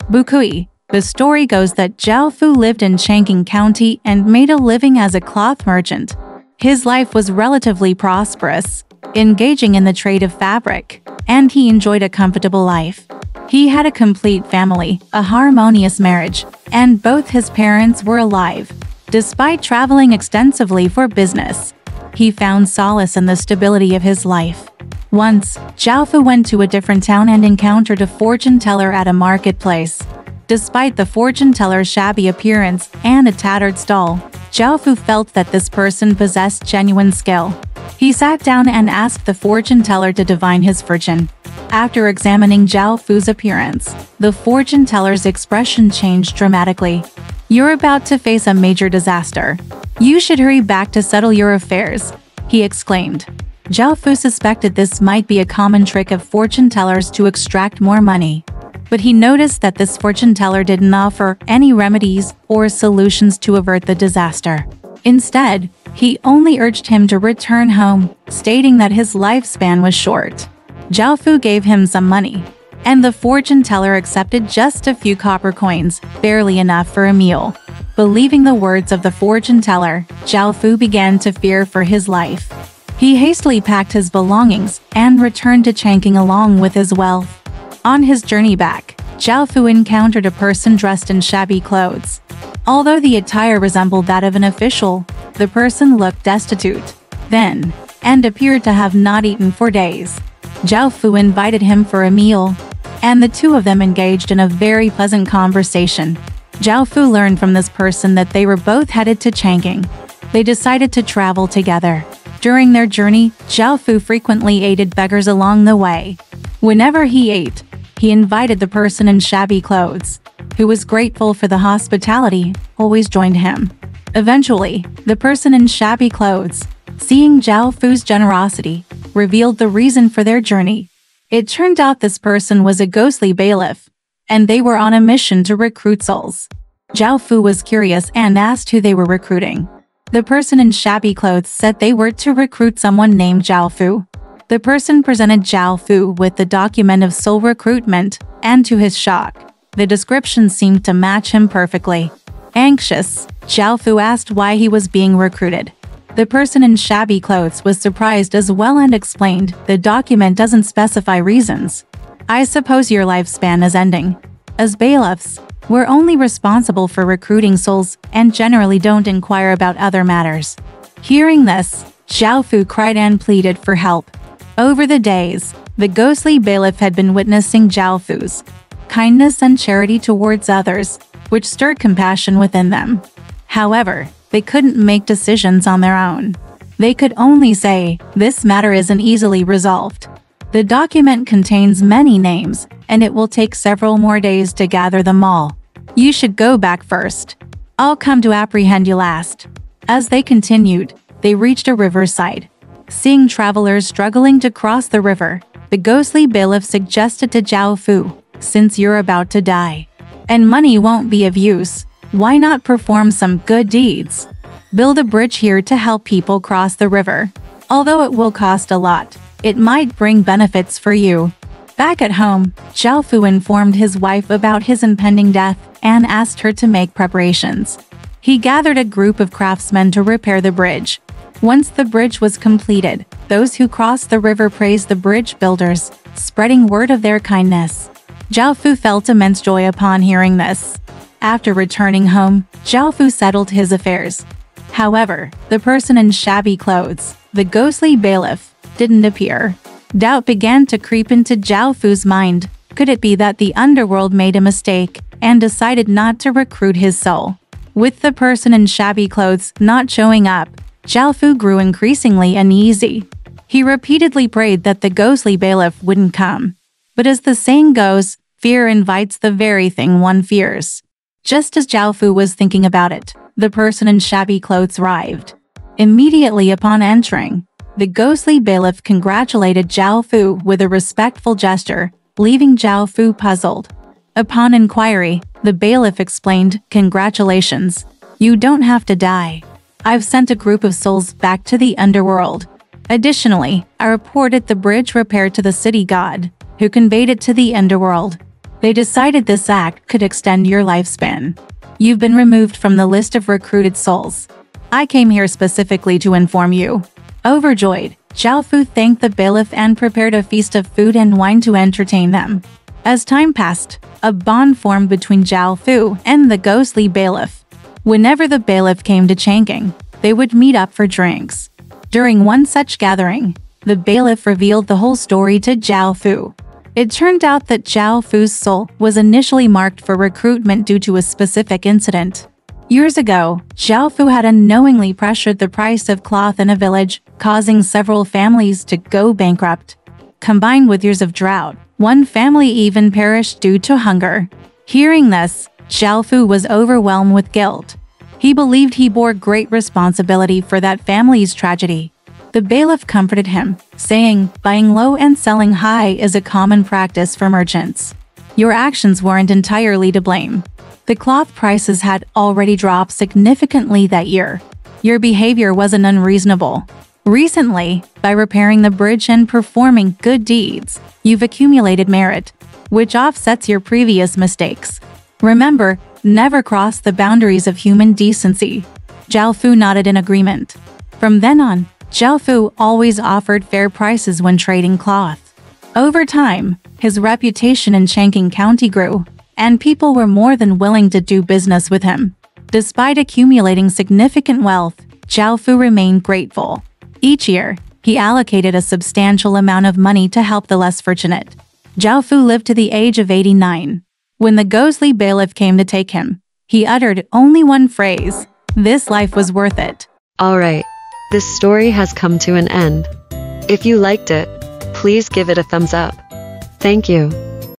Bukui. The story goes that Zhao Fu lived in Chang'an County and made a living as a cloth merchant. His life was relatively prosperous, engaging in the trade of fabric, and he enjoyed a comfortable life. He had a complete family, a harmonious marriage, and both his parents were alive. Despite traveling extensively for business, he found solace in the stability of his life. Once, Zhao Fu went to a different town and encountered a fortune teller at a marketplace. Despite the fortune teller's shabby appearance and a tattered stall, Zhao Fu felt that this person possessed genuine skill. He sat down and asked the fortune teller to divine his fortune. After examining Zhao Fu's appearance, the fortune teller's expression changed dramatically. "You're about to face a major disaster. You should hurry back to settle your affairs," he exclaimed. Zhao Fu suspected this might be a common trick of fortune tellers to extract more money. But he noticed that this fortune teller didn't offer any remedies or solutions to avert the disaster. Instead, he only urged him to return home, stating that his lifespan was short. Zhao Fu gave him some money, and the fortune teller accepted just a few copper coins, barely enough for a meal. Believing the words of the fortune teller, Zhao Fu began to fear for his life. He hastily packed his belongings and returned to Chang'an along with his wealth. On his journey back, Zhao Fu encountered a person dressed in shabby clothes. Although the attire resembled that of an official, the person looked destitute, thin, and appeared to have not eaten for days. Zhao Fu invited him for a meal, and the two of them engaged in a very pleasant conversation. Zhao Fu learned from this person that they were both headed to Chang'an. They decided to travel together. During their journey, Zhao Fu frequently aided beggars along the way. Whenever he ate, he invited the person in shabby clothes, who was grateful for the hospitality, always joined him. Eventually, the person in shabby clothes, seeing Zhao Fu's generosity, revealed the reason for their journey. It turned out this person was a ghostly bailiff, and they were on a mission to recruit souls. Zhao Fu was curious and asked who they were recruiting. The person in shabby clothes said they were to recruit someone named Zhao Fu. The person presented Zhao Fu with the document of soul recruitment, and to his shock, the description seemed to match him perfectly. Anxious, Zhao Fu asked why he was being recruited. The person in shabby clothes was surprised as well and explained, "The document doesn't specify reasons. I suppose your lifespan is ending. As bailiffs, we're only responsible for recruiting souls and generally don't inquire about other matters." Hearing this, Zhao Fu cried and pleaded for help. Over the days, the ghostly bailiff had been witnessing Zhao Fu's kindness and charity towards others, which stirred compassion within them. However, they couldn't make decisions on their own. They could only say, "This matter isn't easily resolved. The document contains many names, and it will take several more days to gather them all. You should go back first. I'll come to apprehend you last." As they continued, they reached a riverside. Seeing travelers struggling to cross the river, the ghostly bailiff suggested to Zhao Fu, "Since you're about to die, and money won't be of use, why not perform some good deeds? Build a bridge here to help people cross the river. Although it will cost a lot, it might bring benefits for you." Back at home, Zhao Fu informed his wife about his impending death and asked her to make preparations. He gathered a group of craftsmen to repair the bridge. Once the bridge was completed, those who crossed the river praised the bridge builders, spreading word of their kindness. Zhao Fu felt immense joy upon hearing this. After returning home, Zhao Fu settled his affairs. However, the person in shabby clothes, the ghostly bailiff, didn't appear. Doubt began to creep into Zhao Fu's mind. Could it be that the underworld made a mistake and decided not to recruit his soul? With the person in shabby clothes not showing up, Zhao Fu grew increasingly uneasy. He repeatedly prayed that the ghostly bailiff wouldn't come. But as the saying goes, fear invites the very thing one fears. Just as Zhao Fu was thinking about it, the person in shabby clothes arrived. Immediately upon entering, the ghostly bailiff congratulated Zhao Fu with a respectful gesture, leaving Zhao Fu puzzled. Upon inquiry, the bailiff explained, "Congratulations. You don't have to die. I've sent a group of souls back to the underworld. Additionally, I reported the bridge repaired to the city god, who conveyed it to the underworld. They decided this act could extend your lifespan. You've been removed from the list of recruited souls. I came here specifically to inform you. Overjoyed, Zhao Fu thanked the bailiff and prepared a feast of food and wine to entertain them. As time passed, a bond formed between Zhao Fu and the ghostly bailiff. Whenever the bailiff came to Chang'an, they would meet up for drinks. During one such gathering, the bailiff revealed the whole story to Zhao Fu. It turned out that Zhao Fu's soul was initially marked for recruitment due to a specific incident. Years ago, Zhao Fu had unknowingly pressured the price of cloth in a village, causing several families to go bankrupt. Combined with years of drought, one family even perished due to hunger. Hearing this, Zhao Fu was overwhelmed with guilt. He believed he bore great responsibility for that family's tragedy. The bailiff comforted him, saying, "Buying low and selling high is a common practice for merchants. Your actions weren't entirely to blame. The cloth prices had already dropped significantly that year. Your behavior wasn't unreasonable. Recently, by repairing the bridge and performing good deeds, you've accumulated merit, which offsets your previous mistakes. Remember, never cross the boundaries of human decency." Zhao Fu nodded in agreement. From then on, Zhao Fu always offered fair prices when trading cloth. Over time, his reputation in Chang'an County grew, and people were more than willing to do business with him. Despite accumulating significant wealth, Zhao Fu remained grateful. Each year, he allocated a substantial amount of money to help the less fortunate. Zhao Fu lived to the age of 89. When the ghostly bailiff came to take him, he uttered only one phrase: "This life was worth it." Alright, this story has come to an end. If you liked it, please give it a thumbs up. Thank you.